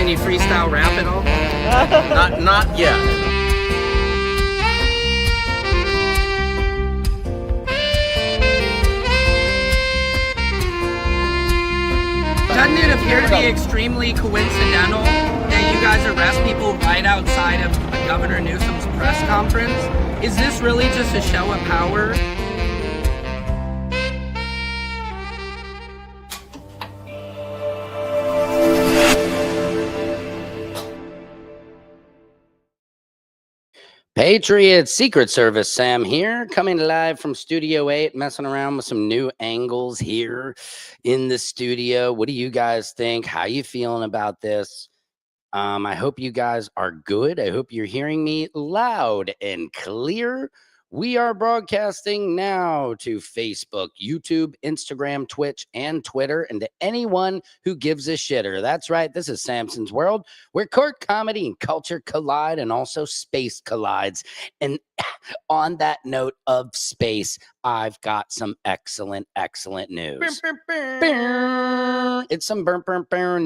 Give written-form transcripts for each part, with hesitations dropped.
Can you freestyle rap at all? Not yet. Doesn't it appear to be extremely coincidental that you guys arrest people right outside of Governor Newsom's press conference? Is this really just a show of power? Patriots Secret Service Sam here, coming live from Studio 8, messing around with some new angles here in the studio. What do you guys think? How you feeling about this? I hope you guys are good. I hope you're hearing me loud and clear. We are broadcasting now to Facebook, YouTube, Instagram, Twitch, and Twitter, and to anyone who gives a shitter. That's right. This is Samson's World, where court, comedy, and culture collide, and also space collides. And on that note of space, I've got some excellent news. It's some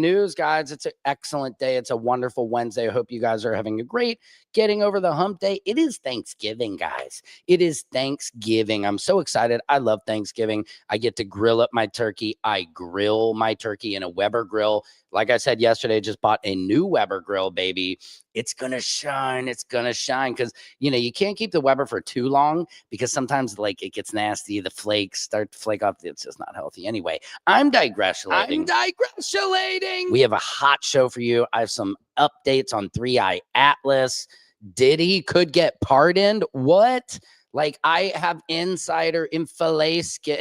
news, guys. It's an excellent day. It's a wonderful Wednesday. I hope you guys are having a great getting over the hump day. It is Thanksgiving, guys. It is Thanksgiving. I'm so excited. I love Thanksgiving. I get to grill up my turkey. I grill my turkey in a Weber grill. Like I said yesterday, just bought a new Weber grill, baby. It's going to shine. It's going to shine because, you know, you can't keep the Weber for too long because sometimes, like, it gets nasty. The flakes start to flake off. It's just not healthy. Anyway, I'm digressulating. We have a hot show for you. I have some updates on 3i Atlas. Diddy could get pardoned. What? Like, I have insider infolatio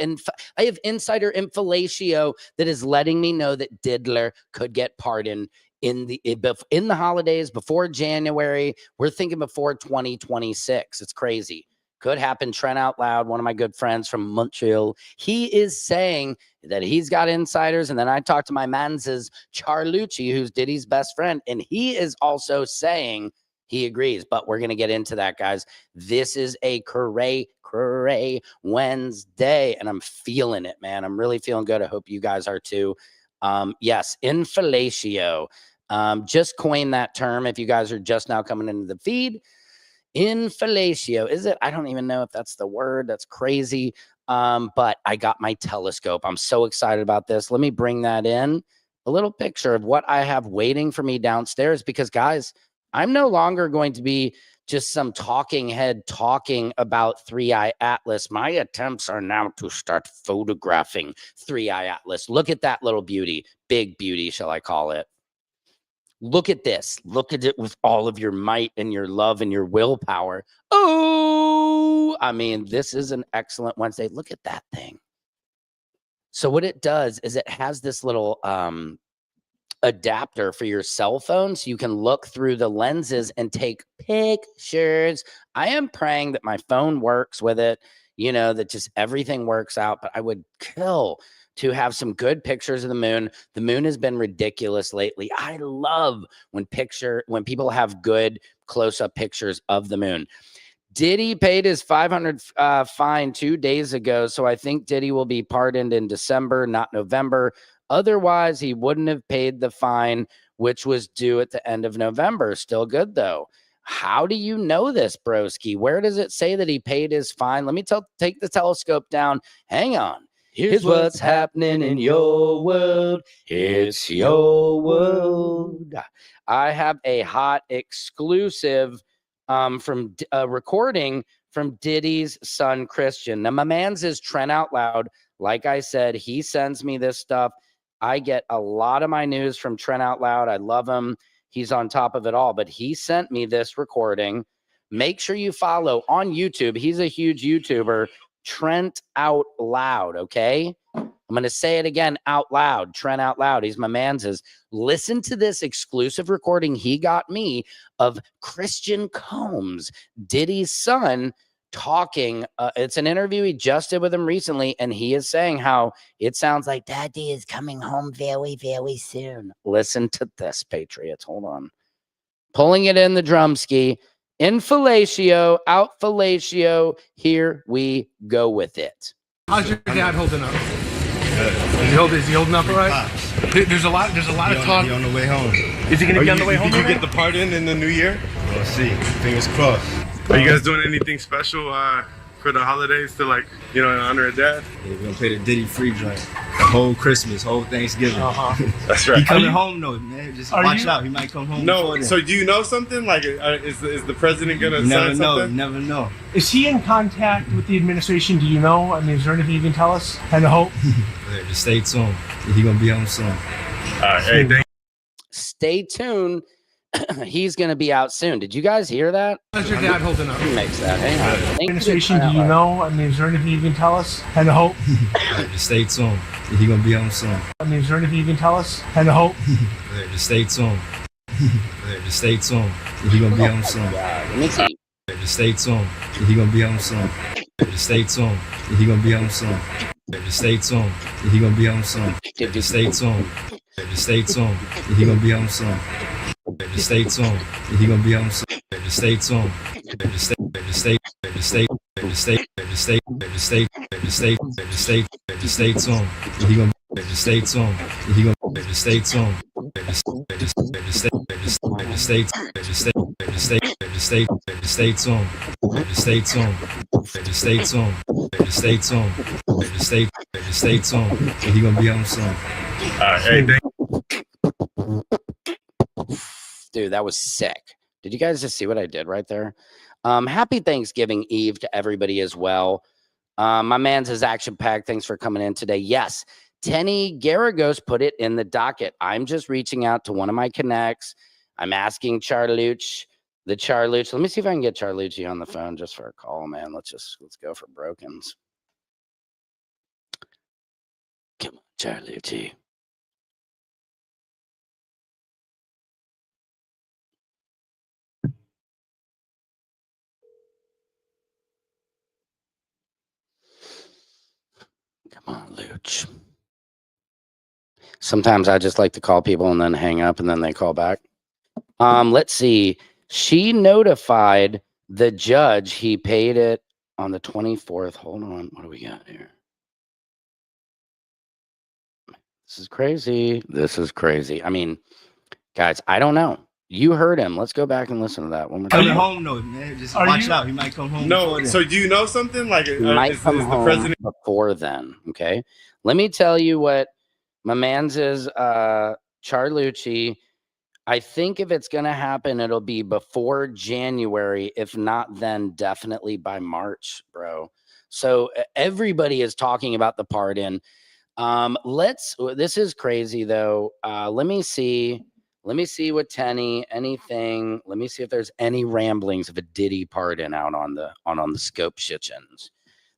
that is letting me know that Diddler could get pardoned in the holidays, before January. We're thinking before 2026. It's crazy. Could happen. Trent Out Loud, one of my good friends from Montreal, he is saying that he's got insiders. And then I talked to my man's Charlucci, who's Diddy's best friend, and he is also saying he agrees. But we're going to get into that, guys. This is a cray Wednesday, and I'm feeling it, man. I'm really feeling good. I hope you guys are too. Yes, infellatio. Just coined that term if you guys are just now coming into the feed. Infellatio, is it? I don't even know if that's the word. That's crazy. But I got my telescope. I'm so excited about this. Let me bring that in. A little picture of what I have waiting for me downstairs, because, guys, I'm no longer going to be just some talking head talking about 3i Atlas. My attempts are now to start photographing 3i Atlas. Look at that little beauty. Big beauty, shall I call it. Look at this. Look at it with all of your might and your love and your willpower. Oh, I mean, this is an excellent Wednesday. Look at that thing. So what it does is it has this little adapter for your cell phone, so you can look through the lenses and take pictures. I am praying that my phone works with it, you know, that just everything works out. But I would kill to have some good pictures of the moon. The moon has been ridiculous lately. I love when people have good close-up pictures of the moon. Diddy paid his $500 fine 2 days ago, so I think Diddy will be pardoned in December, not November. Otherwise, he wouldn't have paid the fine, which was due at the end of November. Still good, though. How do you know this, broski? Where does it say that he paid his fine? Let me take the telescope down. Hang on. Here's what's happening in your world. It's your world. I have a hot exclusive from a recording from Diddy's son, Christian. Now, my man's is Trent Out Loud. Like I said, he sends me this stuff. I get a lot of my news from Trent Out Loud. I love him. He's on top of it all. But he sent me this recording. Make sure you follow on YouTube. He's a huge YouTuber. Trent Out Loud, okay? I'm going to say it again out loud. Trent Out Loud. He's my man's. Listen to this exclusive recording he got me of Christian Combs, Diddy's son, talking. It's an interview he just did with him recently, and he is saying how it sounds like Daddy is coming home very, very soon. Listen to this, Patriots. Hold on. Pulling it in the drum ski. Infellatio, outfellatio. Here we go with it. How's your dad holding up? Is he holding up all right? There's a lot of talk. He on the way home. Is he gonna be on the way home? Did you get the pardon in the new year? We'll see. Fingers crossed. Are you guys doing anything special for the holidays to, like, you know, in honor of Dad? Yeah, we're gonna play the Diddy free joint. The whole Christmas, whole Thanksgiving. That's right. He coming home though, man. Just watch out. He might come home. No. So do you know something? Like, is the president gonna sign something? Never know. Is he in contact with the administration? Do you know? I mean, is there anything you can tell us? Kind of hope. Yeah, just stay tuned. He gonna be home soon. Hey, thank Stay tuned. He's going to be out soon. Did you guys hear that? How's your dad holding up? Who makes that? Hang on. Thank you. Administration, do you know? I mean, is there anything you can tell us? Kind of hope. Yeah, just stay tuned. He gonna be home soon. I mean, is there anything you can tell us? Kind of hope. Yeah, just stay tuned. Yeah, just stay tuned. He gonna be home soon. Let me see. Yeah, just stay tuned. He gonna be home soon. Yeah, just stay tuned. He gonna be home soon. Yeah, just stay tuned. He gonna be home soon. Yeah, just stay tuned. Yeah, just stay tuned. He gonna be home soon. Yeah, just stay tuned. He gonna be home soon. Yeah, just stay tuned. Yeah, just stay. Yeah, just stay. Yeah, just stay. Yeah, just stay. Yeah, just stay. Yeah, just stay. Yeah, just stay. Yeah, just stay. Yeah, just stay tuned. He gonna. Yeah, just stay tuned. He gonna. Yeah, just stay tuned. Yeah, just. Yeah, just. Yeah, just stay. Yeah, just. Yeah, just stay. Yeah, just stay. Yeah, just stay. Yeah, just stay. Yeah, just stay tuned. Yeah, just stay tuned. Yeah, just stay tuned. Yeah, just stay tuned. Yeah, just stay. Yeah, just stay tuned. He gonna be home soon. Hey, thank Dude, that was sick. Did you guys just see what I did right there? Happy Thanksgiving Eve to everybody as well. My man's is action packed. Thanks for coming in today. Yes, Tenny Garagos put it in the docket. I'm just reaching out to one of my connects. I'm asking Charlucci, Let me see if I can get Charlucci on the phone just for a call, man. Let's go for brokens. Come on, Charlucci. Come on, Luch. Sometimes I just like to call people and then hang up and then they call back. Let's see. She notified the judge he paid it on the 24th. Hold on. What do we got here? This is crazy. This is crazy. I mean, guys, I don't know. You heard him. Let's go back and listen to that one more time. Coming home though, man. Just watch out. He might come home. No. So do you know something? Like, He might come is the home president before then. Okay. Let me tell you what my man's is, Charlucci. I think if it's going to happen, it'll be before January. If not, then definitely by March, bro. So everybody is talking about the pardon. This is crazy though. Let me see what Tenny, anything. Let me see if there's any ramblings of a Diddy pardon out on the scope shitchins.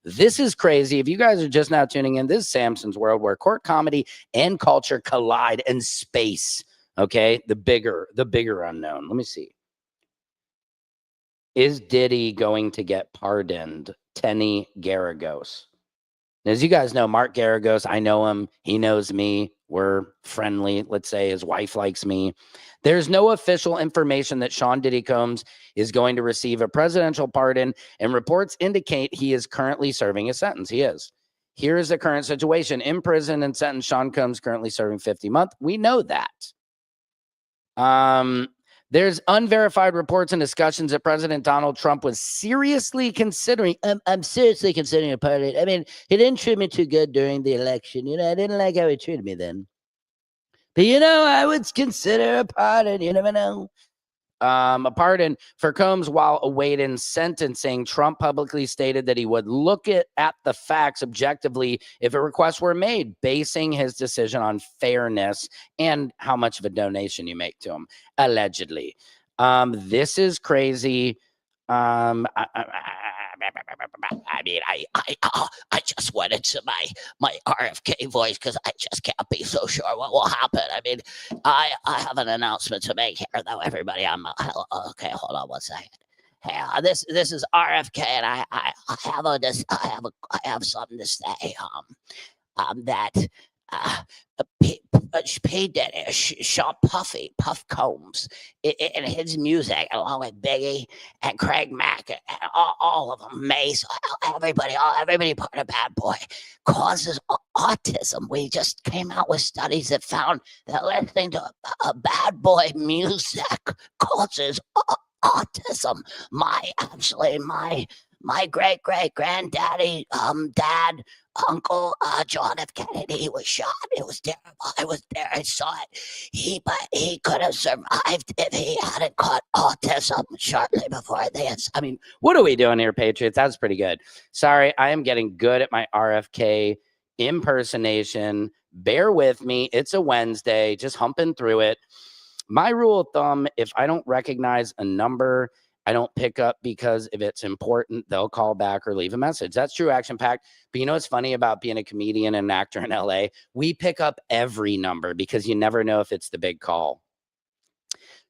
This is crazy. If you guys are just now tuning in, this is Samson's World, where court comedy and culture collide in space. Okay, the bigger unknown. Let me see. Is Diddy going to get pardoned? Tenny Garagos. As you guys know, Mark Garagos, I know him. He knows me. We're friendly. Let's say his wife likes me. There's no official information that Sean Diddy Combs is going to receive a presidential pardon, and reports indicate he is currently serving a sentence. He is. Here is the current situation. In prison and sentenced, Sean Combs currently serving 50 months. We know that. There's unverified reports and discussions that President Donald Trump was seriously considering. I'm seriously considering a pardon. I mean, he didn't treat me too good during the election. You know, I didn't like how he treated me then. But, you know, I would consider a pardon. You never know. A pardon for Combs while awaiting sentencing. Trump publicly stated that he would look at the facts objectively if a request were made, basing his decision on fairness and how much of a donation you make to him, allegedly. This is crazy. I mean, I just went into my RFK voice because I just can't be so sure what will happen. I mean, I have an announcement to make here, though, everybody. Okay. Hold on one second. Hey, this is RFK, and I have something to say. That P. Diddy, Sean Puff Combs, and his music, along with Biggie and Craig Mack, and all of them, Mace, everybody part of Bad Boy, causes autism. We just came out with studies that found that listening to a Bad Boy music causes autism. My great granddaddy, dad, Uncle John F. Kennedy was shot. It was terrible. I was there. I saw it. But he could have survived if he hadn't caught autism shortly before this. I mean, what are we doing here, Patriots? That's pretty good. Sorry, I am getting good at my RFK impersonation. Bear with me. It's a Wednesday. Just humping through it. My rule of thumb, if I don't recognize a number, I don't pick up, because if it's important, they'll call back or leave a message. That's true, Action Pack. But you know what's funny about being a comedian and an actor in LA? We pick up every number because you never know if it's the big call.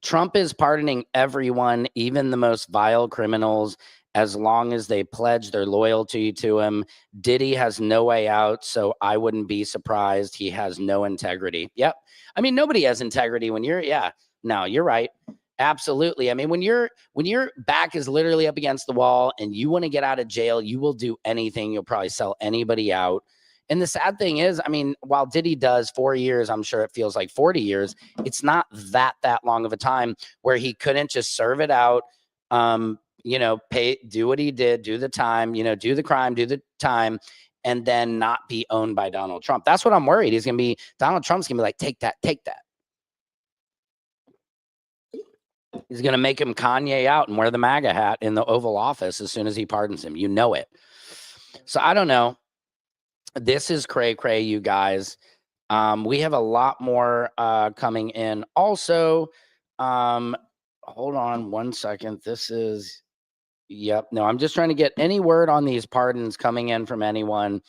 Trump is pardoning everyone, even the most vile criminals, as long as they pledge their loyalty to him. Diddy has no way out, so I wouldn't be surprised. He has no integrity. Yep. I mean, nobody has integrity when you're, no, you're right. Absolutely. I mean, when your back is literally up against the wall and you want to get out of jail, you will do anything. You'll probably sell anybody out. And the sad thing is, I mean, while Diddy does 4 years, I'm sure it feels like 40 years. It's not that long of a time where he couldn't just serve it out, do what he did, do the time, do the crime, do the time, and then not be owned by Donald Trump. That's what I'm worried. Donald Trump's going to be like, take that. He's going to make him Kanye out and wear the MAGA hat in the Oval Office as soon as he pardons him. You know it. So I don't know. This is cray, you guys. We have a lot more coming in. Also, hold on 1 second. No, I'm just trying to get any word on these pardons coming in from anyone.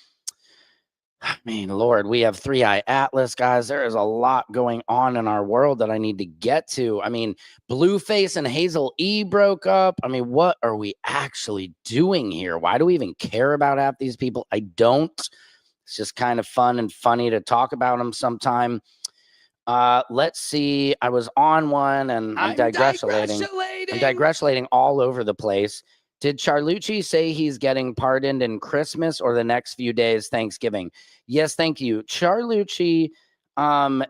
I mean, Lord, we have 3i Atlas, guys. There is a lot going on in our world that I need to get to. I mean, Blueface and Hazel E broke up. I mean, what are we actually doing here? Why do we even care about half these people? I don't. It's just kind of fun and funny to talk about them sometime. Let's see. I was on one and I'm digressulating all over the place. Did Charlucci say he's getting pardoned in Christmas or the next few days, Thanksgiving? Yes, thank you. Charlucci,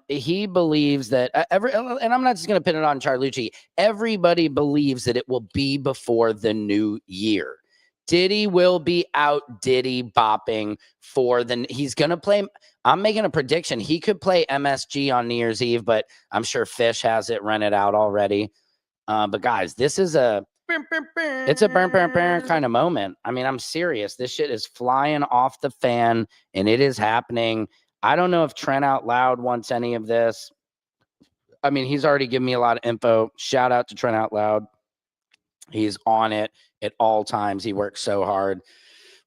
he believes that and I'm not just going to pin it on Charlucci. Everybody believes that it will be before the new year. Diddy will be out Diddy bopping he's going to play. I'm making a prediction. He could play MSG on New Year's Eve, but I'm sure Fish has it rented out already. But guys, this is it's a burn kind of moment. I mean, I'm serious. This shit is flying off the fan and it is happening. I don't know if Trent Out Loud wants any of this. I mean, he's already given me a lot of info. Shout out to Trent Out Loud. He's on it at all times. He works so hard.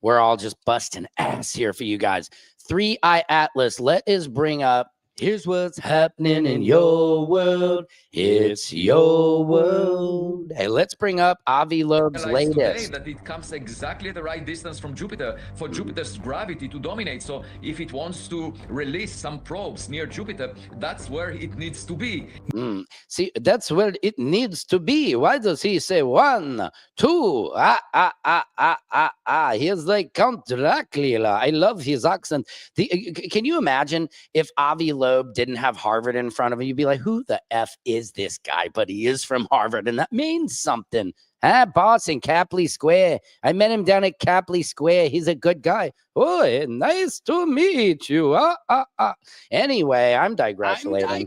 We're all just busting ass here for you guys. 3i Atlas, let us bring up. Here's what's happening in your world. It's your world. Hey, let's bring up Avi Loeb's latest. That it comes exactly at the right distance from Jupiter for Jupiter's gravity to dominate. So if it wants to release some probes near Jupiter, that's where it needs to be. See, that's where it needs to be. Why does he say 1, 2? He's like Count Dracula. I love his accent. Can you imagine if Avi Loeb didn't have Harvard in front of him? You'd be like, who the F is this guy? But he is from Harvard, and that means something. Boss in Capley Square. I met him down at Capley Square. He's a good guy. Oh, nice to meet you. Anyway, I'm digressulating.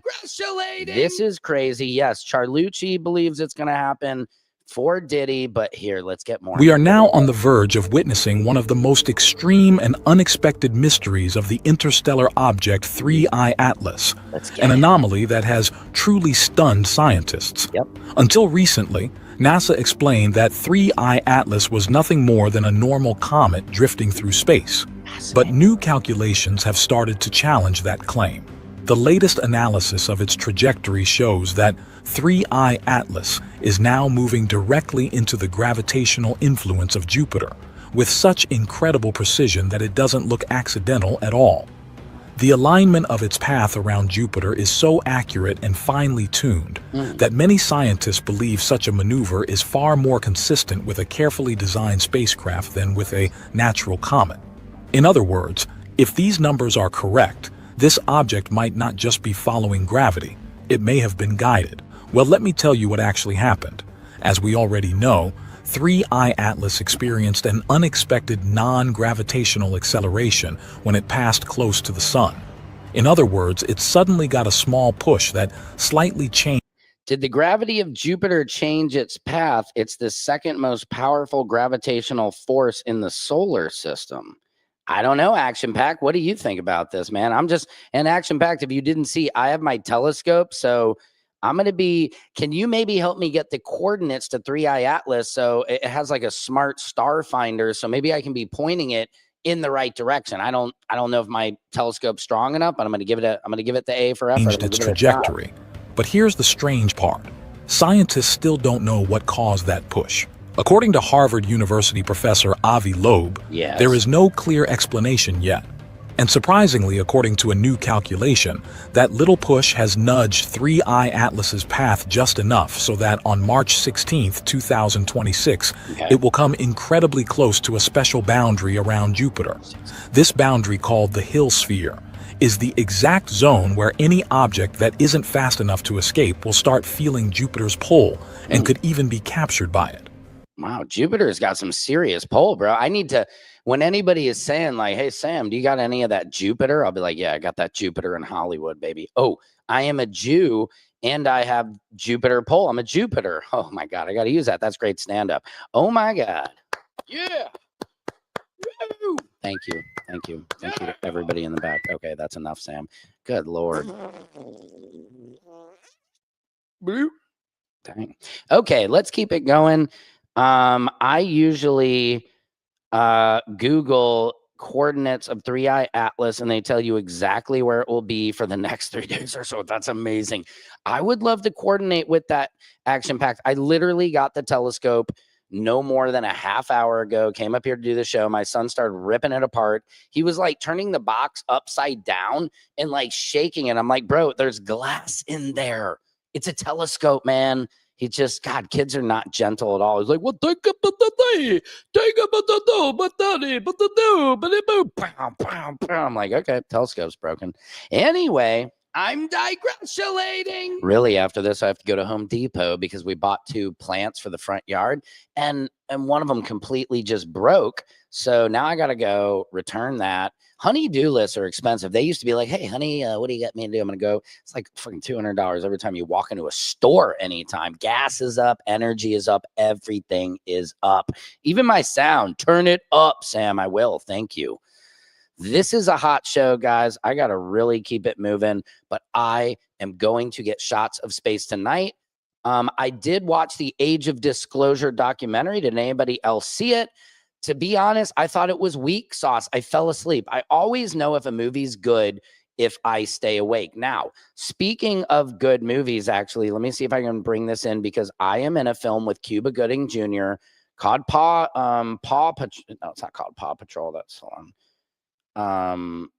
This is crazy. Yes, Charlucci believes it's going to happen for Diddy, but here, let's get more. We are now on the verge of witnessing one of the most extreme and unexpected mysteries of the interstellar object 3i Atlas, an anomaly that has truly stunned scientists. Until recently, NASA explained that 3i Atlas was nothing more than a normal comet drifting through space. But new calculations have started to challenge that claim. The latest analysis of its trajectory shows that 3i Atlas is now moving directly into the gravitational influence of Jupiter, with such incredible precision that it doesn't look accidental at all. The alignment of its path around Jupiter is so accurate and finely tuned that many scientists believe such a maneuver is far more consistent with a carefully designed spacecraft than with a natural comet. In other words, if these numbers are correct, this object might not just be following gravity, it may have been guided. Well, let me tell you what actually happened. As we already know, 3I Atlas experienced an unexpected non-gravitational acceleration when it passed close to the sun. In other words, it suddenly got a small push that slightly changed. Did the gravity of Jupiter change its path? It's the second most powerful gravitational force in the solar system. I don't know, Action Pack. What do you think about this, man? And Action Pack, if you didn't see, I have my telescope, so I'm going to be, can you maybe help me get the coordinates to 3I Atlas so it has like a smart star finder, so maybe I can be pointing it in the right direction. I don't know if my telescope's strong enough, but I'm going to give it the A for effort. Changed its trajectory. But here's the strange part. Scientists still don't know what caused that push. According to Harvard University professor Avi Loeb, there is no clear explanation yet. And surprisingly, according to a new calculation, that little push has nudged 3I Atlas's path just enough so that on March 16th, 2026, it will come incredibly close to a special boundary around Jupiter. This boundary, called the Hill Sphere, is the exact zone where any object that isn't fast enough to escape will start feeling Jupiter's pull and could even be captured by it. Wow, Jupiter's got some serious pull, bro. I need to, when anybody is saying like, hey, Sam, do you got any of that Jupiter? I'll be like, yeah, I got that Jupiter in Hollywood, baby. Oh, I am a Jew and I have Jupiter pull. I'm a Jupiter. Oh my God, I got to use that. That's great stand-up. Oh my God. Yeah. Woo! Thank you. Thank you. Thank you to everybody in the back. Okay, that's enough, Sam. Good Lord. Dang. Okay, let's keep it going. I usually Google coordinates of 3I Atlas and they tell you exactly where it will be for the next 3 days or so. That's amazing. I would love to coordinate with that, Action Packed. I literally got the telescope no more than a half hour ago, came up here to do the show. My son started ripping it apart. He was like turning the box upside down and like shaking it. I'm like, bro, there's glass in there. It's a telescope, man. He just, God, kids are not gentle at all. He's like, well, think about the day, think about the do, but daddy, but the do, but it boo, pow, pow, pow. I'm like, okay, telescope's broken. Anyway, I'm digressulating. Really, after this, I have to go to Home Depot because we bought 2 plants for the front yard, and one of them completely just broke. So now I got to go return that. Honey-do lists are expensive. They used to be like, hey, honey, what do you got me to do? I'm going to go. It's like fucking $200 every time you walk into a store anytime. Gas is up. Energy is up. Everything is up. Even my sound. Turn it up, Sam. I will. Thank you. This is a hot show, guys. I got to really keep it moving, but I am going to get shots of space tonight. I did watch the Age of Disclosure documentary. Did anybody else see it? To be honest, I thought it was weak sauce. I fell asleep. I always know if a movie's good if I stay awake. Now, speaking of good movies, actually, let me see if I can bring this in because I am in a film with Cuba Gooding Jr. called Paw Patrol. No, it's not called Paw Patrol. That's the one.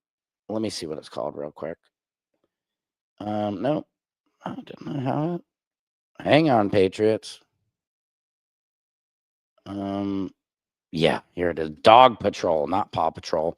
Let me see what it's called real quick. No, I didn't have it. Hang on, Patriots. Yeah, here it is. Dog Patrol, not Paw Patrol.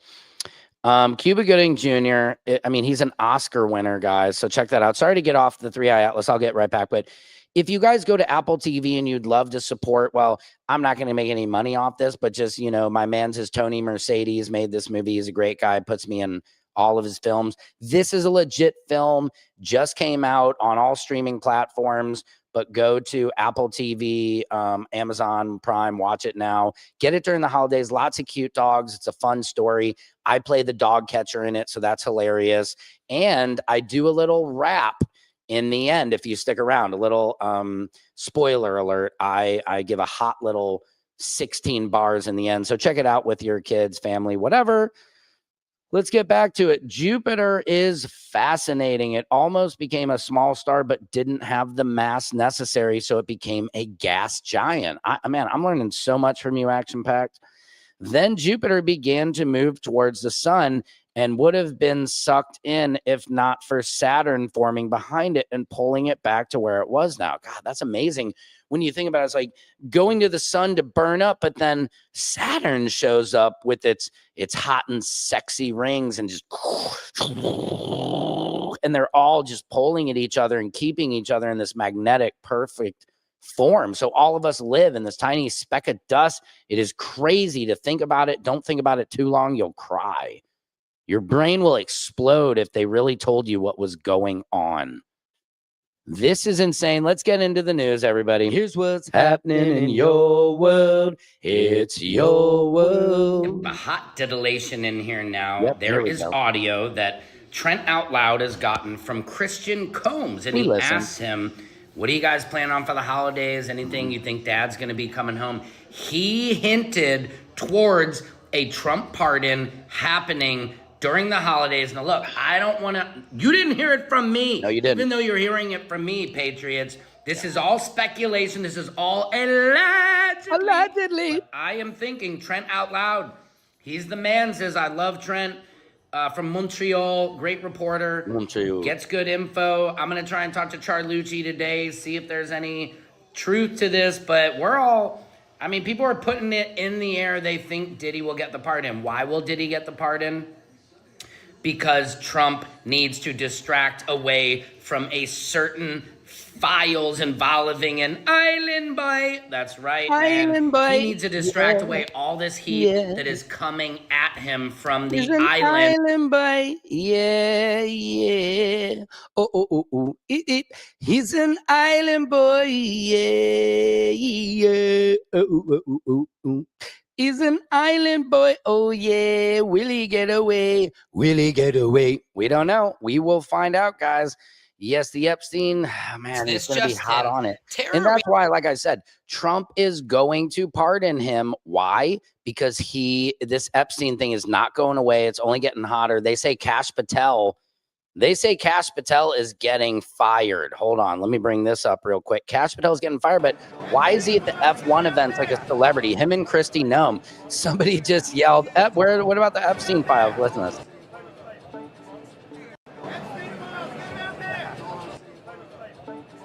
Cuba Gooding Jr., I mean, he's an Oscar winner, guys. So check that out. Sorry to get off the 3i Atlas. I'll get right back. But if you guys go to Apple TV and you'd love to support, well, I'm not going to make any money off this, but just, you know, my man's his Tony Mercedes made this movie. He's a great guy, puts me in all of his films. This is a legit film, just came out on all streaming platforms. But go to Apple TV, Amazon Prime, watch it now. Get it during the holidays. Lots of cute dogs. It's a fun story. I play the dog catcher in it, so that's hilarious. And I do a little rap in the end if you stick around. A little spoiler alert. I give a hot little 16 bars in the end. So check it out with your kids, family, whatever. Let's get back to it. Jupiter is fascinating. It almost became a small star, but didn't have the mass necessary, so it became a gas giant. Man, I'm learning so much from you, Action Packed. Then Jupiter began to move towards the sun, and would have been sucked in if not for Saturn forming behind it and pulling it back to where it was now. God, that's amazing. When you think about it, it's like going to the sun to burn up, but then Saturn shows up with its hot and sexy rings and just, and they're all just pulling at each other and keeping each other in this magnetic, perfect form. So all of us live in this tiny speck of dust. It is crazy to think about it. Don't think about it too long. You'll cry. Your brain will explode if they really told you what was going on. This is insane. Let's get into the news, everybody. Here's what's happening in your world. It's your world. A hot titillation in here now. Yep, there is audio that Trent Out Loud has gotten from Christian Combs, and he asked him, what do you guys plan on for the holidays? Anything you think Dad's going to be coming home? He hinted towards a Trump pardon happening during the holidays. Now, look, I don't want to... You didn't hear it from me. No, you didn't. Even though you're hearing it from me, Patriots. This is all speculation. This is all allegedly. But I am thinking Trent Out Loud. He's the man, says, I love Trent. From Montreal, great reporter. Montreal. Gets good info. I'm going to try and talk to Charlucci today, see if there's any truth to this. But we're all... I mean, people are putting it in the air. They think Diddy will get the pardon. Why will Diddy get the pardon? Because Trump needs to distract away from a certain files involving an island boy. That's right, island boy. He needs to distract away all this heat that is coming at him from the island. Island boy. Yeah. Oh. He's an island boy. Yeah. Oh. He's an island boy. Oh, yeah. Will he get away? Will he get away? We don't know. We will find out, guys. Yes, the Epstein, man, it's going to be hot on it. And that's why, like I said, Trump is going to pardon him. Why? Because this Epstein thing is not going away. It's only getting hotter. They say Kash Patel is getting fired. Hold on. Let me bring this up real quick. Kash Patel is getting fired, but why is he at the F1 events like a celebrity? Him and Kristi Noem. Somebody just yelled, what about the Epstein files? Listen to this.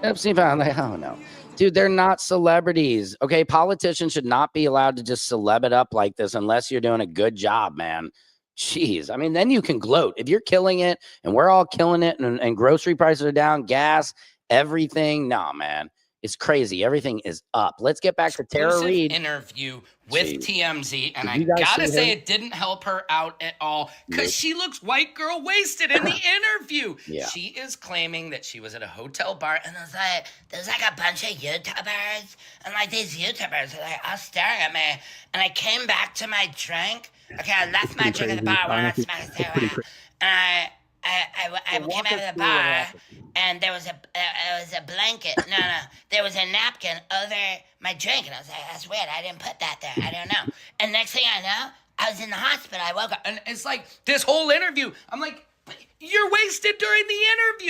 Epstein file. Like, oh no. Dude, they're not celebrities. Okay, politicians should not be allowed to just celeb it up like this unless you're doing a good job, man. Jeez, I mean, then you can gloat. If you're killing it and we're all killing it and grocery prices are down, gas, everything. No, man, it's crazy. Everything is up. Let's get back to Tara Reid. Interview with TMZ, and I gotta say it didn't help her out at all because she looks white girl wasted in the interview. She is claiming that she was at a hotel bar and there's like a bunch of YouTubers, and like these YouTubers are like all staring at me, and I came back to my drink. Okay, I left my drink at the bar when I smacked it, and I came out of the bar, and there was a blanket. No, there was a napkin over my drink, and I was like, that's weird. I didn't put that there. I don't know. And next thing I know, I was in the hospital. I woke up, and it's like this whole interview. I'm like, you're wasted during the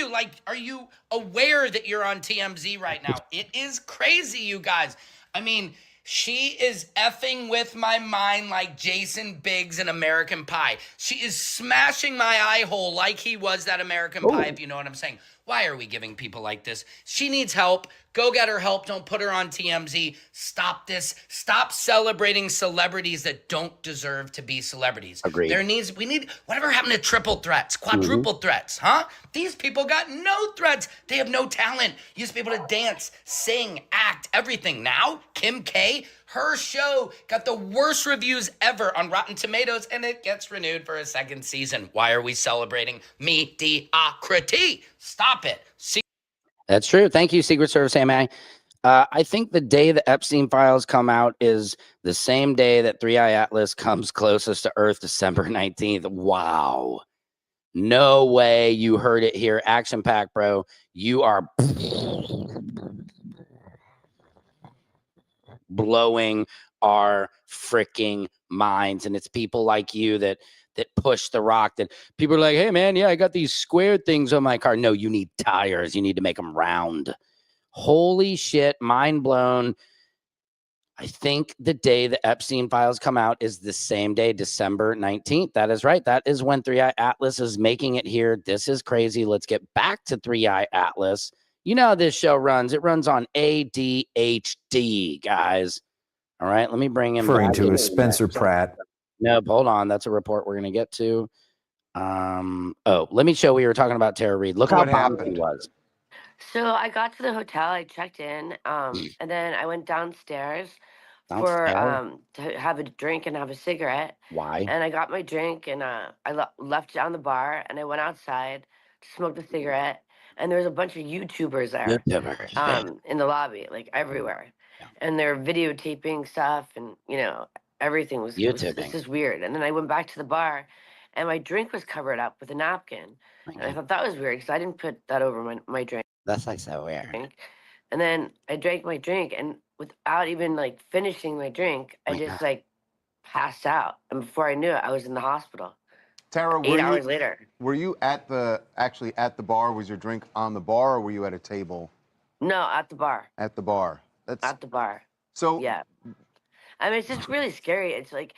interview. Like, are you aware that you're on TMZ right now? It is crazy, you guys. I mean, she is effing with my mind like Jason Biggs in American Pie. She is smashing my eye hole like he was that American Pie, if you know what I'm saying. Why are we giving people like this? She needs help. Go get her help. Don't put her on TMZ. Stop this. Stop celebrating celebrities that don't deserve to be celebrities. Agreed. We need, whatever happened to triple threats, quadruple threats, huh? These people got no threats. They have no talent. Used to be able to dance, sing, act, everything. Now, Kim K, her show got the worst reviews ever on Rotten Tomatoes, and it gets renewed for a second season. Why are we celebrating mediocrity? Stop it. That's true. Thank you, Secret Service AMA. I think the day the Epstein files come out is the same day that 3i Atlas comes closest to Earth, December 19th. Wow. No way. You heard it here. Action Pack, bro. You are blowing our freaking minds. And it's people like you that push the rock, that people are like, hey man, yeah, I got these square things on my car. No, you need tires. You need to make them round. Holy shit. Mind blown. I think the day the Epstein files come out is the same day, December 19th. That is right. That is when 3i Atlas is making it here. This is crazy. Let's get back to 3i Atlas. You know how this show runs. It runs on ADHD, guys. All right, let me bring him Referring back. to as Spencer Pratt. No, hold on. That's a report we're going to get to. Let me show we were talking about Tara Reid. Look how bombed he was. So I got to the hotel, I checked in, and then I went downstairs for to have a drink and have a cigarette. Why? And I got my drink and I left it on the bar and I went outside to smoke the cigarette. And there was a bunch of YouTubers there, in the lobby, like everywhere, and they're videotaping stuff, and you know everything was this is weird. And then I went back to the bar, and my drink was covered up with a napkin, and I thought that was weird because I didn't put that over my drink. That's like so weird. And then I drank my drink, and without even like finishing my drink, I just like passed out. And before I knew it, I was in the hospital. Tara, 8 hours later. Were you actually at the bar? Was your drink on the bar, or were you at a table? No, at the bar. At the bar. At the bar. So yeah. I mean, it's just really scary. It's like,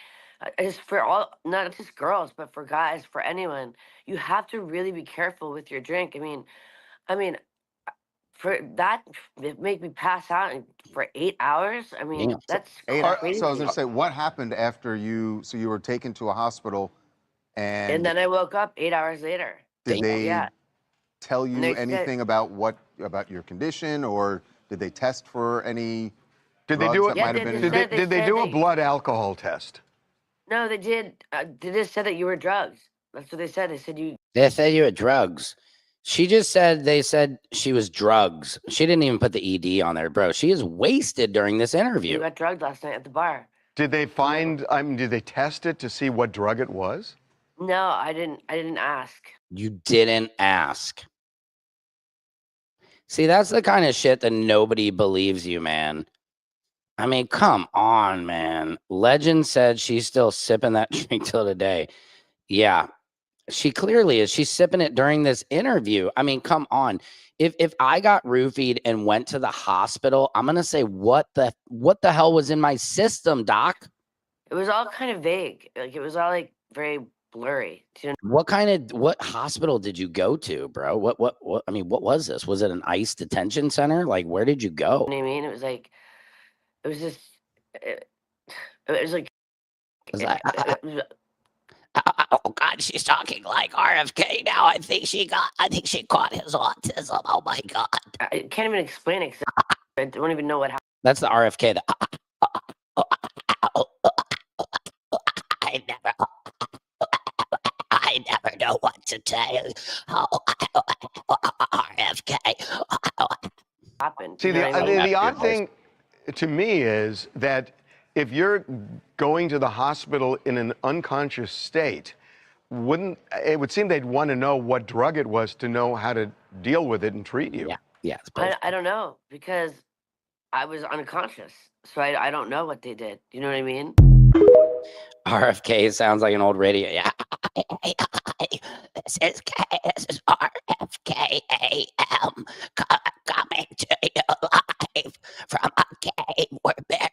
it's for all, not just girls, but for guys, for anyone. You have to really be careful with your drink. I mean, for that, it made me pass out for 8 hours. I mean, that's crazy. So I was going to say, what happened after so you were taken to a hospital, and then I woke up 8 hours later. Did they tell you anything about your condition, or did they test for any? Did they do it? Did they do a blood alcohol test? No, they did. They just said that you were drugs. That's what they said. They said you were drugs. She just said they said she was drugs. She didn't even put the ED on there, bro. She is wasted during this interview. You got drugged last night at the bar. Did they did they test it to see what drug it was? No, I didn't ask. You didn't ask. See, that's the kind of shit that nobody believes you, man. I mean, come on, man. Legend said she's still sipping that drink till today. Yeah, she clearly is. She's sipping it during this interview. I mean, come on. If I got roofied and went to the hospital, I'm gonna say, what the hell was in my system, doc? It was all kind of vague. Like it was all like very blurry. What hospital did you go to, bro? What I mean, what was this? Was it an ICE detention center? Like, where did you go? You know what I mean? It was like, it was just, it was like, oh God, she's talking like RFK now. I think she caught his autism. Oh my God. I can't even explain it. I don't even know what happened. That's the RFK. I never know what to tell you. RFK. See, the odd thing to me is that if you're going to the hospital in an unconscious state, it would seem they'd want to know what drug it was to know how to deal with it and treat you. Yeah. I don't know, because I was unconscious, so I don't know what they did. You know what I mean? RFK sounds like an old radio. Yeah. This is RFK AM coming to you live from a cave where barely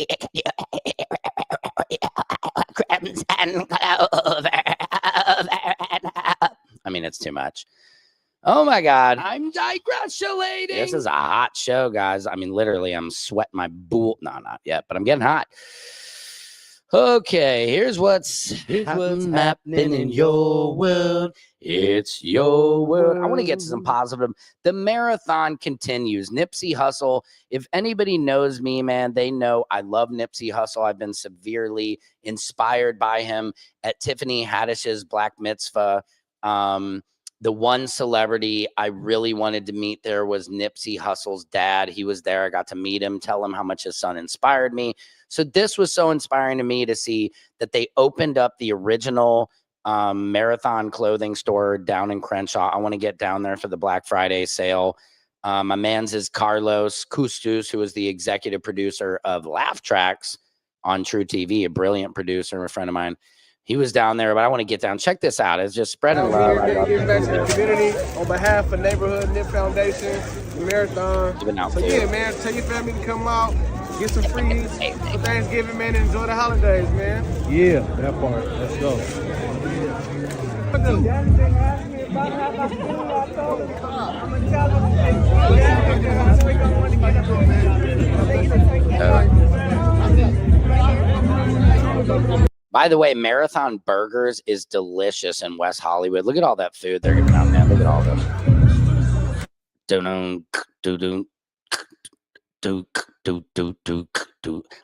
can you hear crimson clover. I mean, it's too much. Oh my God. I'm digressulating. This is a hot show, guys. I mean, literally, I'm sweating my bool. No, not yet, but I'm getting hot. Okay, here's what's happening in your world. It's your world. I want to get to some positive. The marathon continues. Nipsey Hussle. If anybody knows me, man, they know I love Nipsey Hussle. I've been severely inspired by him at Tiffany Haddish's Black Mitzvah. The one celebrity I really wanted to meet there was Nipsey Hussle's dad. He was there. I got to meet him, tell him how much his son inspired me. So this was so inspiring to me to see that they opened up the original Marathon clothing store down in Crenshaw. I want to get down there for the Black Friday sale. My man's is Carlos Custos, who is the executive producer of Laugh Tracks on True TV, a brilliant producer, a friend of mine. He was down there, but I want to get down. Check this out. It's just spreading love. Giving back to the community on behalf of Neighborhood Nip Foundation, Marathon. So yeah, man, tell your family to come out, Get some freeze for Thanksgiving, man, and enjoy the holidays, man. Yeah, that part. Let's go. By the way, Marathon Burgers is delicious in West Hollywood. Look at all that food they're giving out, man. Look at all this.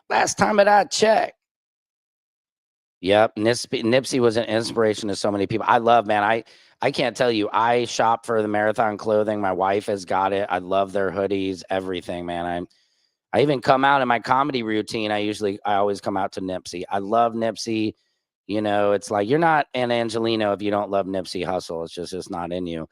Last time that I checked. Yep, Nipsey was an inspiration to so many people. I love, man. I can't tell you. I shop for the Marathon clothing. My wife has got it. I love their hoodies, everything, man. I even come out in my comedy routine. I always come out to Nipsey. I love Nipsey. You know, it's like you're not an Angelino if you don't love Nipsey Hussle. It's not in you.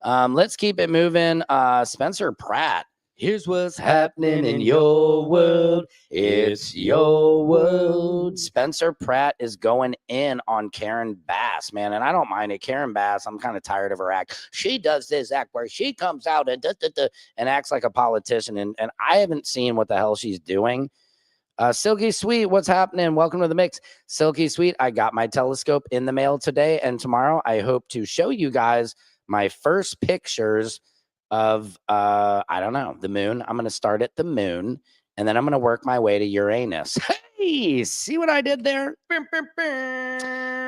Let's keep it moving. Spencer Pratt. Here's what's happening in your world. It's your world. Spencer Pratt is going in on Karen Bass, man. And I don't mind it. Karen Bass, I'm kind of tired of her act. She does this act where she comes out and acts like a politician. And I haven't seen what the hell she's doing. Silky Sweet, what's happening? Welcome to the mix. Silky Sweet, I got my telescope in the mail today. And tomorrow I hope to show you guys my first pictures of I don't know, the moon. I'm going to start at the moon and then I'm going to work my way to Uranus. Hey, see what I did there?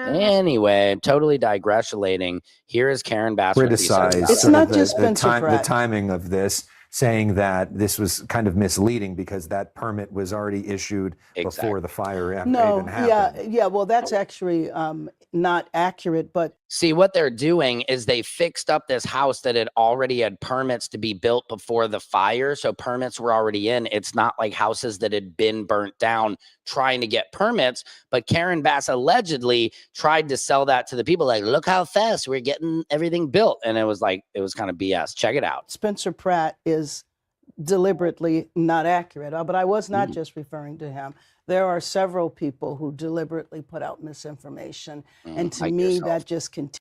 Anyway, totally digressulating. Here is Karen Bass. Criticize. It's not just Spencer Pratt. The timing of this, saying that this was kind of misleading because that permit was already issued before the fire even happened. Yeah. Well, that's actually not accurate. But see, what they're doing is they fixed up this house that had already had permits to be built before the fire. So permits were already in. It's not like houses that had been burnt down trying to get permits. But Karen Bass allegedly tried to sell that to the people. Like, look how fast we're getting everything built. And it was kind of BS. Check it out. Spencer Pratt is deliberately not accurate. But I was not just referring to him. There are several people who deliberately put out misinformation. And to me, that just continues.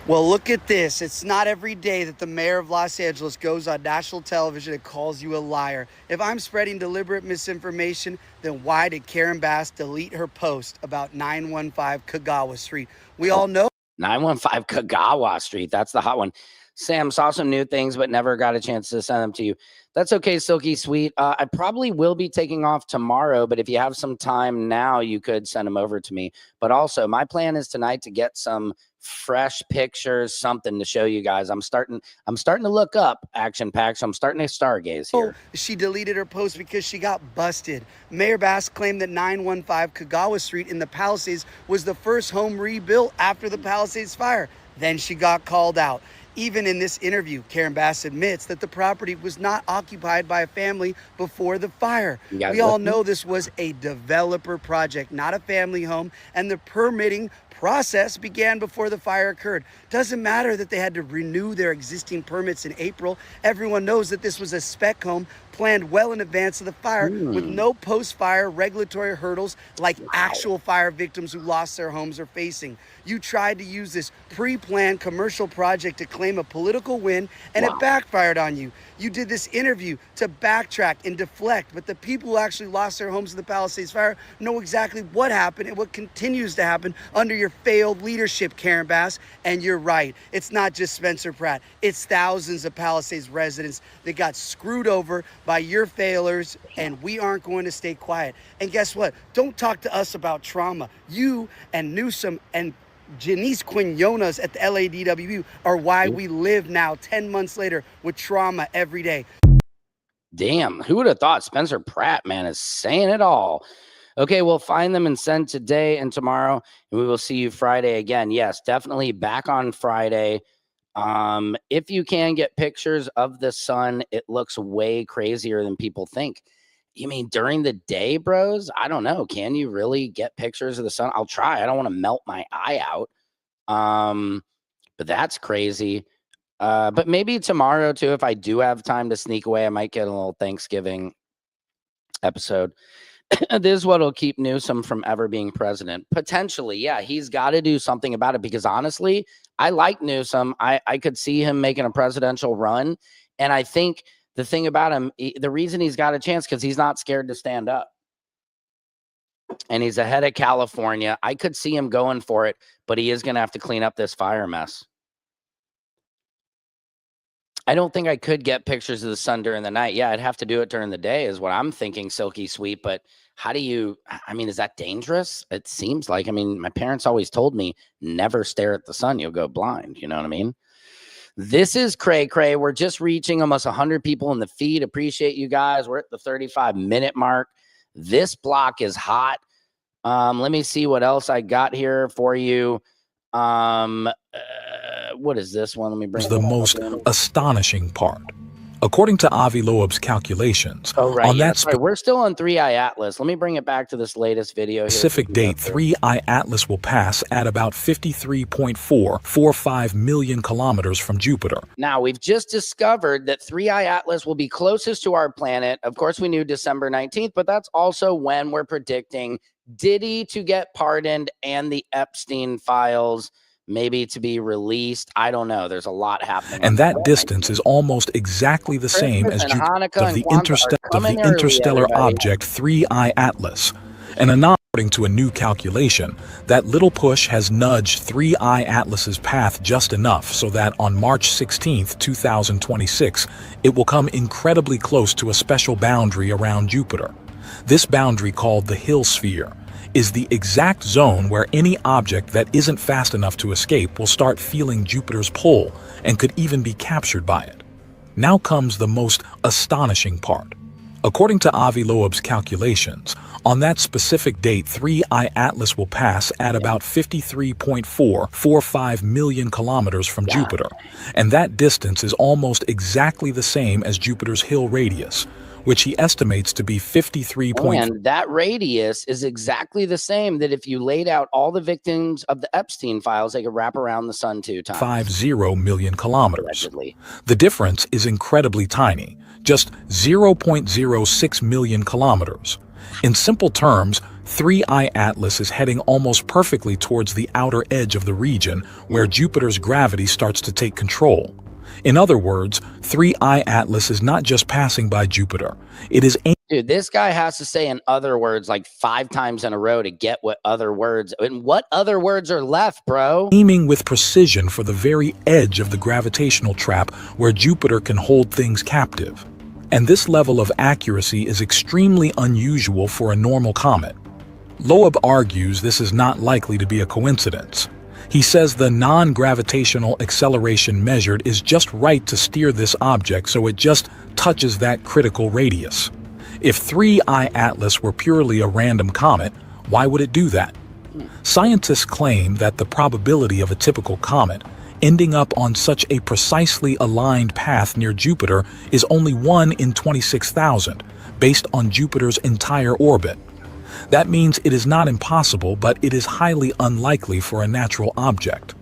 Well, look at this. It's not every day that the mayor of Los Angeles goes on national television and calls you a liar. If I'm spreading deliberate misinformation, then why did Karen Bass delete her post about 915 Kagawa Street? We all know 915 Kagawa Street. That's the hot one. Sam, saw some new things, but never got a chance to send them to you. That's okay, Silky Sweet. I probably will be taking off tomorrow, but if you have some time now, you could send them over to me. But also, my plan is tonight to get some fresh pictures, something to show you guys. I'm starting to look up Action Pack, so I'm starting to stargaze here. She deleted her post because she got busted. Mayor Bass claimed that 915 Kagawa Street in the Palisades was the first home rebuilt after the Palisades fire. Then she got called out. Even in this interview, Karen Bass admits that the property was not occupied by a family before the fire. We all know this was a developer project, not a family home, and the permitting process began before the fire occurred. Doesn't matter that they had to renew their existing permits in April. Everyone knows that this was a spec home planned well in advance of the fire with no post-fire regulatory hurdles like actual fire victims who lost their homes are facing. You tried to use this pre-planned commercial project to claim a political win, and it backfired on you. You did this interview to backtrack and deflect, but the people who actually lost their homes in the Palisades fire know exactly what happened and what continues to happen under your failed leadership, Karen Bass. And you're right, it's not just Spencer Pratt. It's thousands of Palisades residents that got screwed over by your failures, and we aren't going to stay quiet. And guess what? Don't talk to us about trauma. You and Newsom and Janice Quinones at the LADWU are why we live now 10 months later with trauma every day. Damn, who would have thought Spencer Pratt, man, is saying it all. Okay, we'll find them and send today and tomorrow, and we will see you Friday again. Yes, definitely back on Friday. If you can get pictures of the sun, it looks way crazier than people think. You mean during the day, bros? I don't know. Can you really get pictures of the sun? I'll try. I don't want to melt my eye out. But that's crazy. But maybe tomorrow too, if I do have time to sneak away, I might get a little Thanksgiving episode. This is what'll keep Newsom from ever being president. Potentially, yeah, he's got to do something about it because honestly, I like Newsom. I could see him making a presidential run. And I think the thing about him, the reason he's got a chance because he's not scared to stand up. And he's ahead of California. I could see him going for it, but he is going to have to clean up this fire mess. I don't think I could get pictures of the sun during the night. Yeah, I'd have to do it during the day is what I'm thinking, Silky Sweet. But how do you, I mean, is that dangerous? It seems like, I mean, my parents always told me, never stare at the sun. You'll go blind. You know what I mean? This is cray cray. We're just reaching almost 100 people in the feed. Appreciate you guys. We're at the 35-minute mark. This block is hot. Let me see what else I got here for you. What is this one? Let me bring the most astonishing part. According to Avi Loeb's calculations, on that we're still on 3i Atlas. Let me bring it back to this latest video. Specific date, 3i Atlas will pass at about 53.445 million kilometers from Jupiter. Now, we've just discovered that 3i Atlas will be closest to our planet. Of course, we knew December 19th, but that's also when we're predicting Diddy to get pardoned and the Epstein files maybe to be released. I don't know. There's a lot happening. And that distance is almost exactly the same as Jupiter of the interstellar object 3i Atlas. And according to a new calculation, that little push has nudged 3i Atlas's path just enough so that on March 16th, 2026, it will come incredibly close to a special boundary around Jupiter. This boundary, called the Hill Sphere, is the exact zone where any object that isn't fast enough to escape will start feeling Jupiter's pull and could even be captured by it. Now comes the most astonishing part. According to Avi Loeb's calculations, on that specific date, 3i Atlas will pass at about 53.445 million kilometers from Jupiter, and that distance is almost exactly the same as Jupiter's Hill radius, which he estimates to be 53. And that radius is exactly the same that if you laid out all the victims of the Epstein files, they could wrap around the sun 2 times. 50 million kilometers. The difference is incredibly tiny, just 0.06 million kilometers. In simple terms, 3i Atlas is heading almost perfectly towards the outer edge of the region where Jupiter's gravity starts to take control. In other words, 3i Atlas is not just passing by Jupiter. It is Dude, this guy has to say in other words like 5 times in a row to get what other words, and what other words are left, bro? Aiming with precision for the very edge of the gravitational trap where Jupiter can hold things captive. And this level of accuracy is extremely unusual for a normal comet. Loeb argues this is not likely to be a coincidence. He says the non-gravitational acceleration measured is just right to steer this object so it just touches that critical radius. If 3i Atlas were purely a random comet, why would it do that? Scientists claim that the probability of a typical comet ending up on such a precisely aligned path near Jupiter is only 1 in 26,000, based on Jupiter's entire orbit. That means it is not impossible, but it is highly unlikely for a natural object.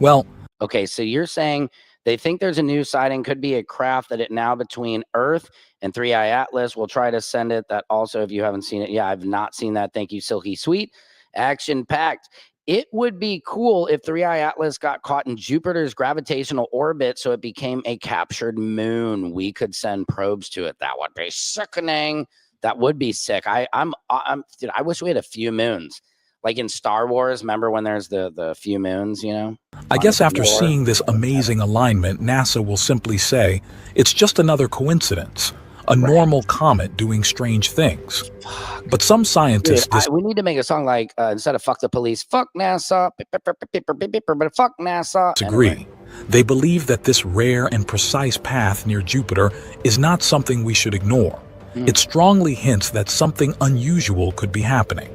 Well, okay, so you're saying they think there's a new sighting, could be a craft that it now between Earth and 3i Atlas. We'll try to send it. That also, if you haven't seen it, yeah, I've not seen that. Thank you, Silky Sweet. Action packed. It would be cool if 3i Atlas got caught in Jupiter's gravitational orbit, so it became a captured moon. We could send probes to it. That would be sickening. That would be sick. Dude, I wish we had a few moons. Like in Star Wars, remember when there's the few moons, you know? I guess after seeing this amazing alignment, NASA will simply say, it's just another coincidence. A normal comet doing strange things. But some scientists... Dude, we need to make a song like, instead of fuck the police, fuck NASA, but fuck NASA. Disagree. Anyway. They believe that this rare and precise path near Jupiter is not something we should ignore. It strongly hints that something unusual could be happening.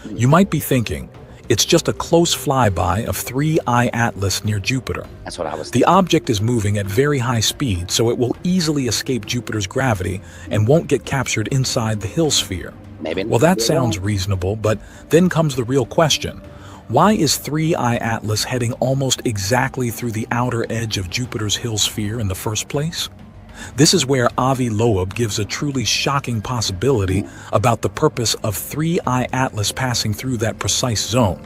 You might be thinking, it's just a close flyby of 3i Atlas near Jupiter. That's what I was thinking. The object is moving at very high speed, so it will easily escape Jupiter's gravity and won't get captured inside the Hill Sphere. Maybe. Well, that sounds reasonable, but then comes the real question. Why is 3i Atlas heading almost exactly through the outer edge of Jupiter's Hill Sphere in the first place? This is where Avi Loeb gives a truly shocking possibility about the purpose of 3i Atlas passing through that precise zone.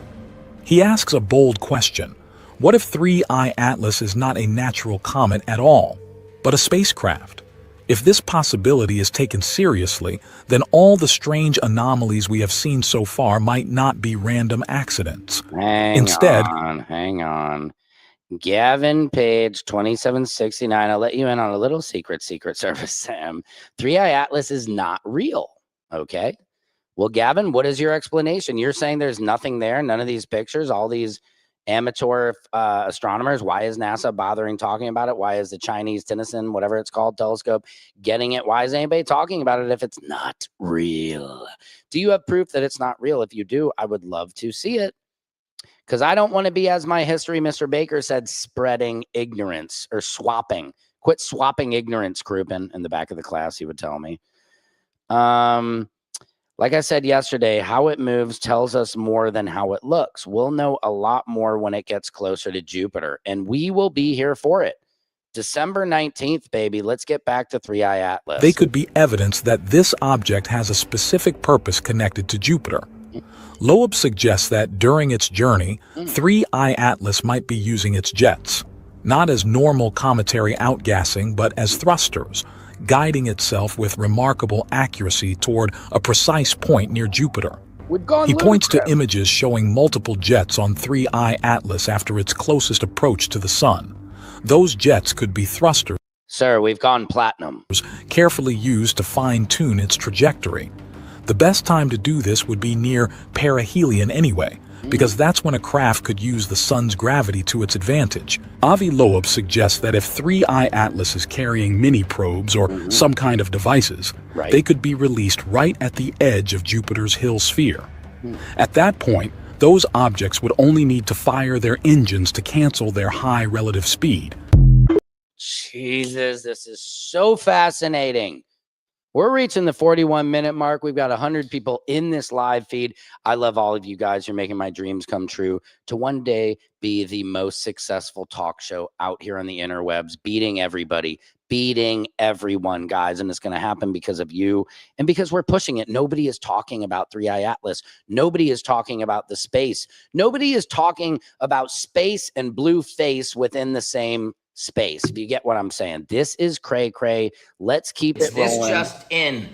He asks a bold question. What if 3i Atlas is not a natural comet at all, but a spacecraft? If this possibility is taken seriously, then all the strange anomalies we have seen so far might not be random accidents. Instead, hang on. Gavin Page 2769. I'll let you in on a little secret service, Sam. 3i Atlas is not real. Okay. Well, Gavin, what is your explanation? You're saying there's nothing there, none of these pictures, all these amateur astronomers. Why is NASA bothering talking about it? Why is the Chinese Tennyson, whatever it's called, telescope getting it? Why is anybody talking about it if it's not real? Do you have proof that it's not real? If you do, I would love to see it. Because I don't want to be, as my history Mr. Baker said, spreading ignorance or swapping. Quit swapping ignorance, Crouppen. In the back of the class, he would tell me. Like I said yesterday, how it moves tells us more than how it looks. We'll know a lot more when it gets closer to Jupiter, and we will be here for it. December 19th, baby. Let's get back to 3i Atlas. They could be evidence that this object has a specific purpose connected to Jupiter. Loeb suggests that during its journey, 3i Atlas might be using its jets, not as normal cometary outgassing, but as thrusters, guiding itself with remarkable accuracy toward a precise point near Jupiter. He points to images showing multiple jets on 3i Atlas after its closest approach to the sun. Those jets could be thrusters. Sir, we've gone platinum. Carefully used to fine-tune its trajectory. The best time to do this would be near perihelion anyway, because that's when a craft could use the sun's gravity to its advantage. Avi Loeb suggests that if 3i Atlas is carrying mini-probes or some kind of devices, they could be released right at the edge of Jupiter's Hill sphere. At that point, those objects would only need to fire their engines to cancel their high relative speed. Jesus, this is so fascinating. We're reaching the 41-minute mark. We've got 100 people in this live feed. I love all of you guys. You're making my dreams come true to one day be the most successful talk show out here on the interwebs, beating everybody, beating everyone, guys. And it's going to happen because of you and because we're pushing it. Nobody is talking about 3i Atlas. Nobody is talking about the space. Nobody is talking about space and blue face within the same space, if you get what I'm saying. This is cray cray. Let's keep it rolling. This just in.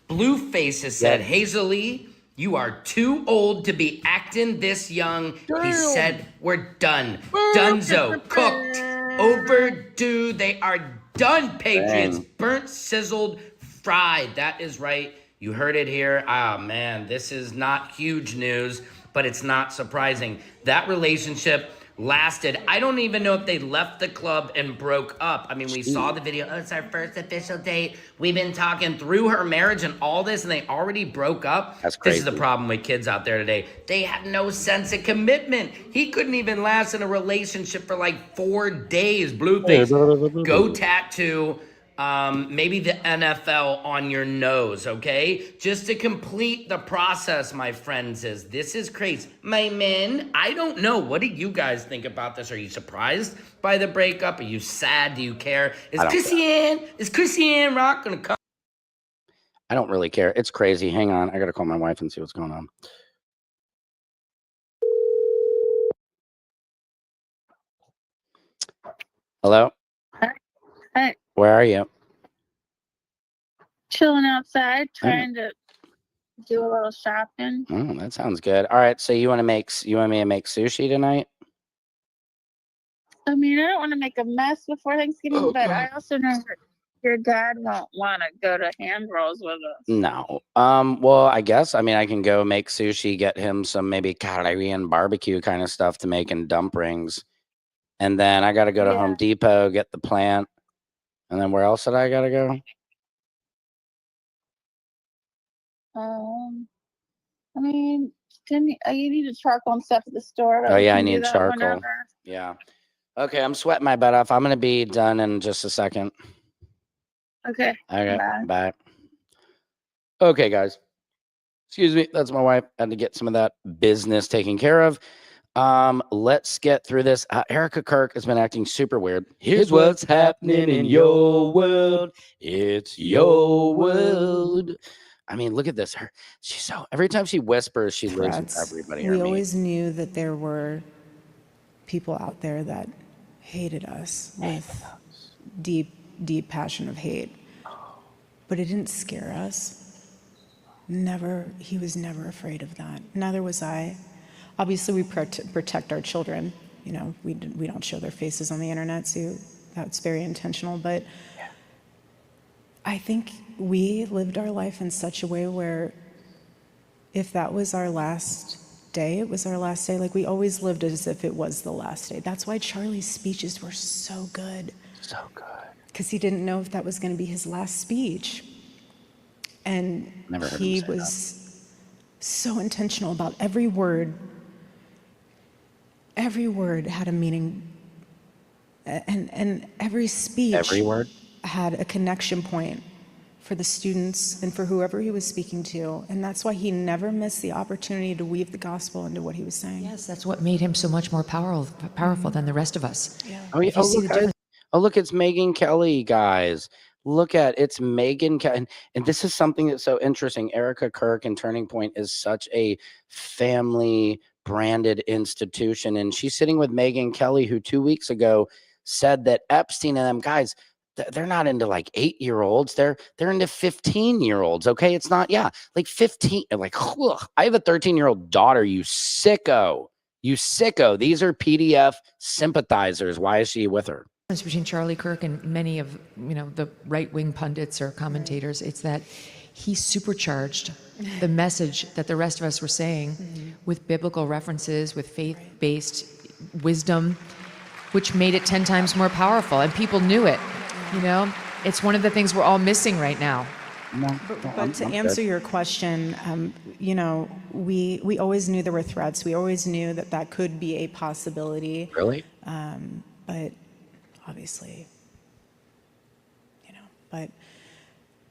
Blueface has said, Hazel, you are too old to be acting this young. Damn. He said, we're done. Dunzo, cooked, overdue. They are done, Patriots. Dang. Burnt, sizzled, fried. That is right. You heard it here. Ah, man, this is not huge news, but it's not surprising. That relationship lasted. I don't even know if they left the club and broke up. I mean, we saw the video. Oh, it's our first official date. We've been talking through her marriage and all this, and they already broke up. That's crazy. This is the problem with kids out there today. They have no sense of commitment. He couldn't even last in a relationship for like 4 days. Blueface, go tattoo maybe the NFL on your nose, okay? Just to complete the process, my friends, this is crazy. My men, I don't know. What do you guys think about this? Are you surprised by the breakup? Are you sad? Do you care? Is Chrissy Ann Rock gonna come? I don't really care. It's crazy. Hang on. I gotta call my wife and see what's going on. Hello? Hey. Where are you? Chilling outside, trying to do a little shopping. Oh, that sounds good. All right, so you want me to make sushi tonight? I mean, I don't want to make a mess before Thanksgiving, but I also know that your dad won't want to go to hand rolls with us. No. Well, I guess, I mean, I can go make sushi, get him some maybe Korean barbecue kind of stuff to make in dumplings. And then I got to go to Home Depot, get the plant. And then where else did I got to go? I mean, you need a charcoal and stuff at the store. Oh, yeah, I need charcoal. Whenever. Yeah. Okay, I'm sweating my butt off. I'm going to be done in just a second. Okay. Okay, bye. Okay, guys. Excuse me. That's my wife. I had to get some of that business taken care of. Let's get through this. Erica Kirk has been acting super weird. Here's what's happening in your world. It's your world. I mean, look at this. She's so, every time she whispers, she loses everybody. We always knew that there were people out there that hated us with deep, deep passion of hate. but it didn't scare us. Never, he was never afraid of that. Neither was I. Obviously, we protect our children. You know, we don't show their faces on the internet, so that's very intentional. But I think we lived our life in such a way where if that was our last day, it was our last day. Like, we always lived as if it was the last day. That's why Charlie's speeches were so good. So good. Because he didn't know if that was going to be his last speech. And he was so intentional about every word. Every word had a meaning. And every speech had a connection point for the students and for whoever he was speaking to. And that's why he never missed the opportunity to weave the gospel into what he was saying. Yes, that's what made him so much more powerful than the rest of us. Yeah. Look, it's Megyn Kelly, guys. Look at it's Megyn Kelly. And this is something that's so interesting. Erica Kirk and Turning Point is such a family branded institution. And she's sitting with Megyn Kelly, who 2 weeks ago said that Epstein and them guys, they're not into like 8-year-olds. They're into 15-year-olds. Okay. It's not, like 15. Like, ugh, I have a 13-year-old daughter, you sicko. You sicko. These are PDF sympathizers. Why is she with her? Between Charlie Kirk and many of the right-wing pundits or commentators, it's that he supercharged the message that the rest of us were saying with biblical references, with faith-based wisdom, which made it 10 times more powerful, and people knew it. It's one of the things we're all missing right now. But to answer your question, we always knew there were threats. We always knew that could be a possibility. Really? But obviously, but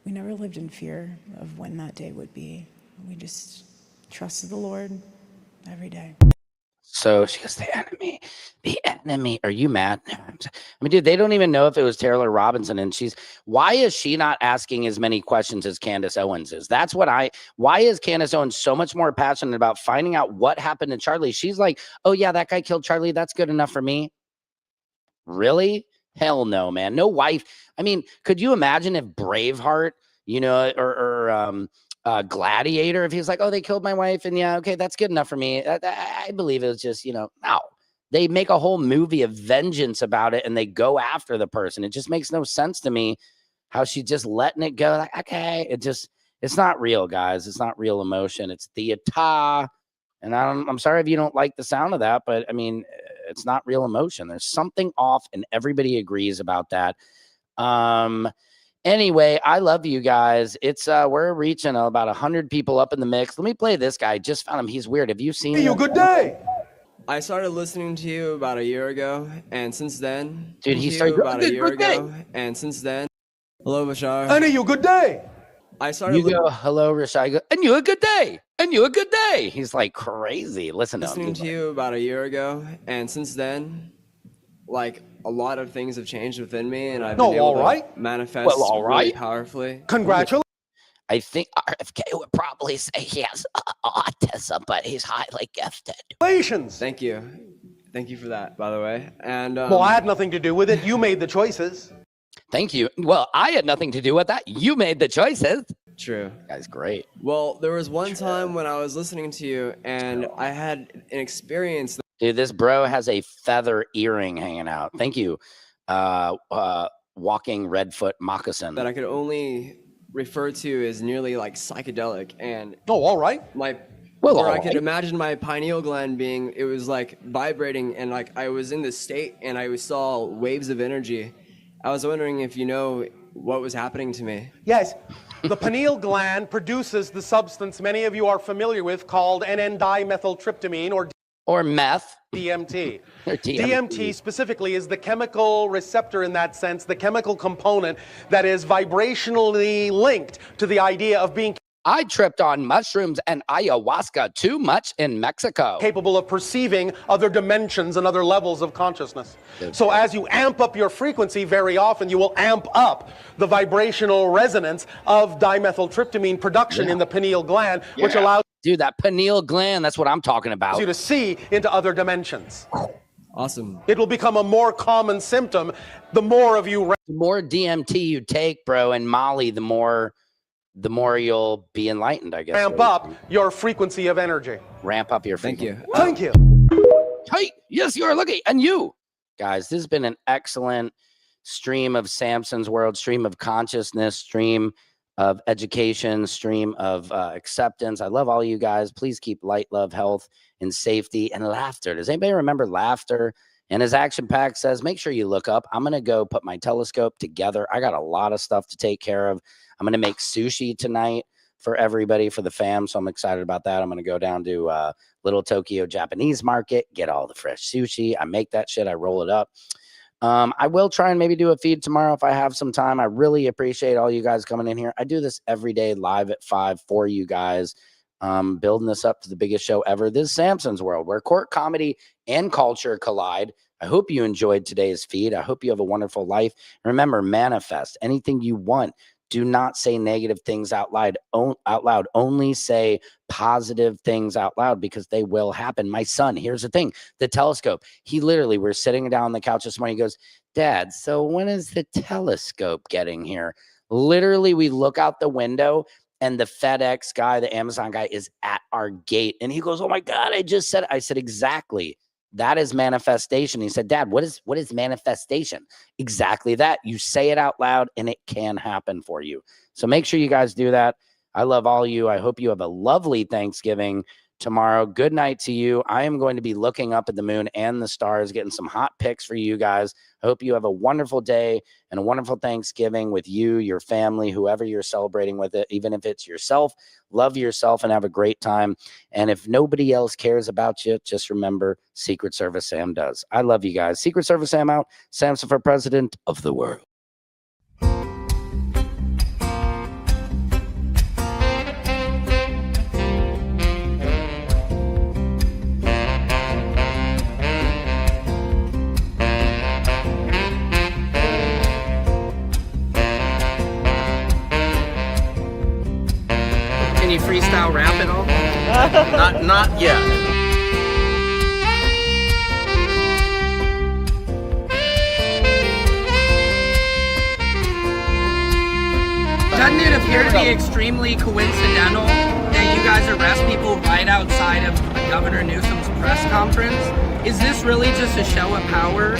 we never lived in fear of when that day would be. We just trusted the Lord every day. So she goes, the enemy. Are you mad? I mean, dude, they don't even know if it was Taylor Robinson. And why is she not asking as many questions as Candace Owens is? Why is Candace Owens so much more passionate about finding out what happened to Charlie? She's like, oh yeah, that guy killed Charlie. That's good enough for me. Really? Hell no, man. No wife. I mean, could you imagine if Braveheart, or Gladiator, if he's like, oh, they killed my wife, and yeah, okay, that's good enough for me. I believe it was just, no. They make a whole movie of vengeance about it, and they go after the person. It just makes no sense to me how she's just letting it go. Like, okay, it's not real, guys. It's not real emotion. It's theater. And I'm sorry if you don't like the sound of that, but I mean, it's not real emotion. There's something off, and everybody agrees about that. Anyway, I love you guys. It's we're reaching about 100 people up in the mix. Let me play this guy. Just found him. He's weird. Have you seen him? Good day. I started listening to you about a year ago, and since then, dude, he started about a year ago, and since then, hello, Bashar. And you good day. I started. You go, hello, Rashai. I go, and you a good day. And you a good day. He's like crazy. Listen to him. Listening to you about a year ago, and since then, like a lot of things have changed within me, and I've been able to manifest really powerfully. Congratulations. I think RFK would probably say he has autism, but he's highly gifted. Thank you. Thank you for that, by the way. And well, I had nothing to do with it. You made the choices. Thank you. Well, I had nothing to do with that. You made the choices. True. Guy's great. Well, there was one time when I was listening to you, and I had an experience. Dude, this bro has a feather earring hanging out. Thank you. Walking Redfoot moccasin. That I could only refer to as nearly like psychedelic, and all right. I could imagine my pineal gland being, it was like vibrating, and like I was in this state, and I saw waves of energy. I was wondering if you know what was happening to me. Yes. The pineal gland produces the substance many of you are familiar with called N,N-dimethyltryptamine or meth. DMT. DMT specifically is the chemical receptor in that sense, the chemical component that is vibrationally linked to the idea of being I tripped on mushrooms and ayahuasca too much in Mexico. Capable of perceiving other dimensions and other levels of consciousness. So as you amp up your frequency, very often you will amp up the vibrational resonance of dimethyltryptamine production in the pineal gland, which allows that pineal gland, that's what I'm talking about. You to see into other dimensions. Awesome. It will become a more common symptom the more of you. The more DMT you take, bro, and Molly, the more you'll be enlightened, I guess. Ramp up your frequency of energy. Ramp up your frequency. Thank you. Hey, yes, you are lucky. And you, guys, this has been an excellent stream of Samson's World, stream of consciousness, stream of education, stream of acceptance. I love all you guys. Please keep light, love, health, and safety, and laughter. Does anybody remember laughter? And as Action Pack says, make sure you look up. I'm going to go put my telescope together. I got a lot of stuff to take care of. I'm going to make sushi tonight for everybody, for the fam. So I'm excited about that. I'm going to go down to Little Tokyo Japanese Market, get all the fresh sushi. I make that shit. I roll it up. I will try and maybe do a feed tomorrow if I have some time. I really appreciate all you guys coming in here. I do this every day live at 5 for you guys, building this up to the biggest show ever. This is Samson's World, where court comedy and culture collide. I hope you enjoyed today's feed. I hope you have a wonderful life. Remember, manifest anything you want. Do not say negative things out loud. Only say positive things out loud, because they will happen. My son, here's the thing, the telescope. He literally, we're sitting down on the couch this morning. He goes, Dad, so when is the telescope getting here? Literally, we look out the window and the FedEx guy, the Amazon guy, is at our gate. And he goes, oh my God, I just said it. I said, exactly. That is manifestation. He said, Dad, what is manifestation? Exactly that. You say it out loud and it can happen for you. So make sure you guys do that. I love all you. I hope you have a lovely Thanksgiving tomorrow. Good night to you. I am going to be looking up at the moon and the stars, getting some hot pics for you guys. I hope you have a wonderful day and a wonderful Thanksgiving with you, your family, whoever you're celebrating with it, even if it's yourself. Love yourself and have a great time. And if nobody else cares about you, just remember Secret Service Sam does. I love you guys. Secret Service Sam out. Samson for president of the world. Can you freestyle rap at all? Not yet. Doesn't it appear to be extremely coincidental that you guys arrest people right outside of Governor Newsom's press conference? Is this really just a show of power?